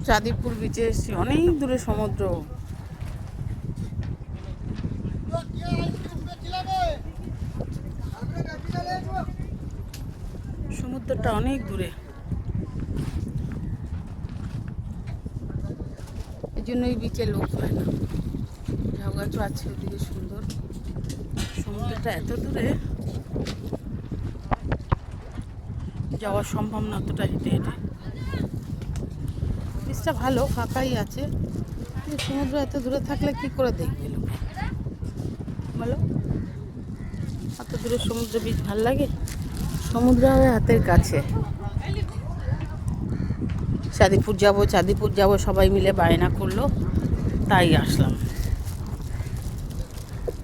চাঁদিপুর বিচে এসেছি, অনেক দূরে সমুদ্র। সমুদ্রটা অনেক দূরে, এই জন্য এই বিচে লোক হয় না। ঝাউ গাছও আছে ওদিকে সুন্দর। সমুদ্রটা এত দূরে যাওয়া সম্ভব না অতটা হেঁটে হেঁটে। বিচটা ভালো, ফাঁকাই আছে, কিন্তু সমুদ্র এত দূরে থাকলে কি করে দেখবে লোকে বলো? এত দূরে সমুদ্র বিচ ভাল লাগে? সমুদ্র হবে হাতের কাছে। চাঁদিপুর যাবো সবাই মিলে বায়না করলো, তাই আসলাম।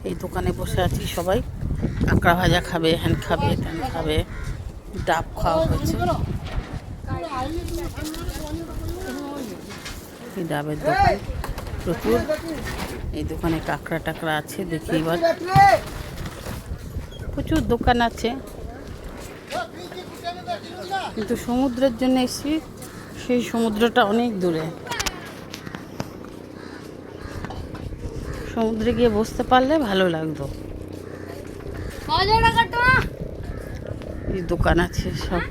এই দোকানে বসে আছি, সবাই কাঁকড়া ভাজা খাবে, হ্যান খাবে, ত্যান খাবে। ডাব খাওয়া হয়েছে, এই ডাবের দোকান প্রচুর। এই দোকানে কাঁকড়া টাকড়া আছে, দেখি এবার। প্রচুর দোকান আছে, কিন্তু সমুদ্রের জন্য এসেছি, সেই সমুদ্রটা অনেক দূরে। সমুদ্রে গিয়ে বসতে পারলে ভালো লাগতো। এই দোকান আছে, সব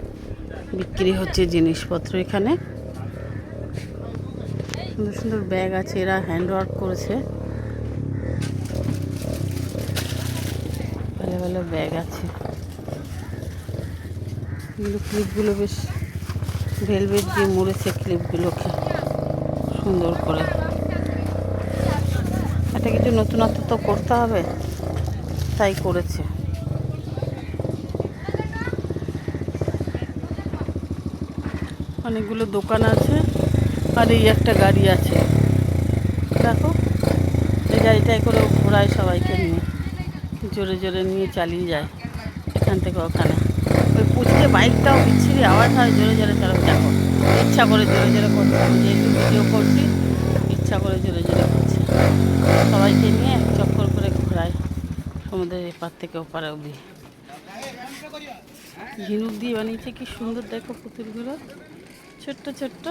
বিক্রি হচ্ছে জিনিসপত্র। এখানে সুন্দর সুন্দর ব্যাগ আছে, এরা হ্যান্ড ওয়ার্ক করেছে। ভালো ভালো ব্যাগ আছে, কিন্তু ক্লিপগুলো বেশ ভেলভেট দিয়ে মুড়েছে ক্লিপগুলোকে সুন্দর করে। এটা কিছু নতুনত্ব তো করতে হবে, তাই করেছে। অনেকগুলো দোকান আছে, আর এই একটা গাড়ি আছে, দেখো। এই গাড়িটায় করে ঘোরায় সবাইকে নিয়ে, জোরে জোরে নিয়ে চালিয়ে যায় এখান থেকে ওখানে। ওই পুচকে বাইকটাও বিচ্ছিরি আওয়াজ হয়, জোরে জোরে চালাবে। দেখো, ইচ্ছা করে জোরে জোরে করছে, আমি যেহেতু ভিডিও করছি, ইচ্ছা করে জোরে জোরে করছে। সবাইকে নিয়ে এক চক্কর করে ঘোরায় সমুদ্রের এপার থেকে ওপার অবধি। ঝিনুক দিয়ে বানিয়েছে, কি সুন্দর দেখো পুতুলগুলো, ছোট্ট ছোট্ট।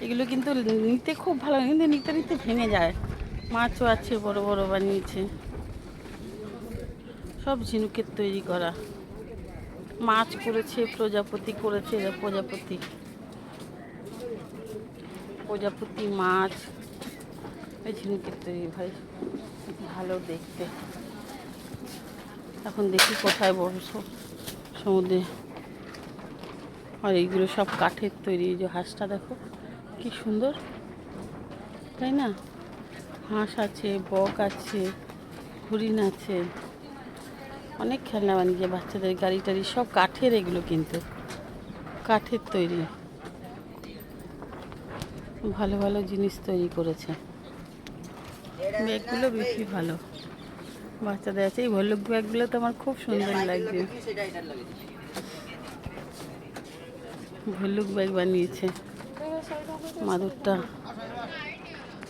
এগুলো কিন্তু নিতে খুব ভালো, কিন্তু নিতে নিতে ভেঙে যায়। মাছও আছে, বড় বড় বানিয়েছে, সব ঝিনুকের তৈরি করা। মাছ করেছে, প্রজাপতি করেছে, প্রজাপতি প্রজাপতি মাছ, এই ঝিনুকের তৈরি। ভাই ভালো দেখতে। এখন দেখি কোথায় বসবো সমুদ্রে। আর এইগুলো সব কাঠের তৈরি। এই যে হাঁসটা দেখো কি সুন্দর, তাই না? হাঁস আছে, বক আছে, হরিণ আছে, অনেক খেলনা বানিয়েছে বাচ্চাদের। গাড়ি টাড়ি সব কাঠের, এগুলো কিন্তু কাঠের তৈরি। ভালো ভালো জিনিস তৈরি করেছে। ব্যাগগুলো বেশি ভালো, বাচ্চাদের আছে। এই ভল্লুক ব্যাগগুলো তো আমার খুব সুন্দর লাগছে। ভল্লুক ব্যাগ বানিয়েছে মাদুরটা।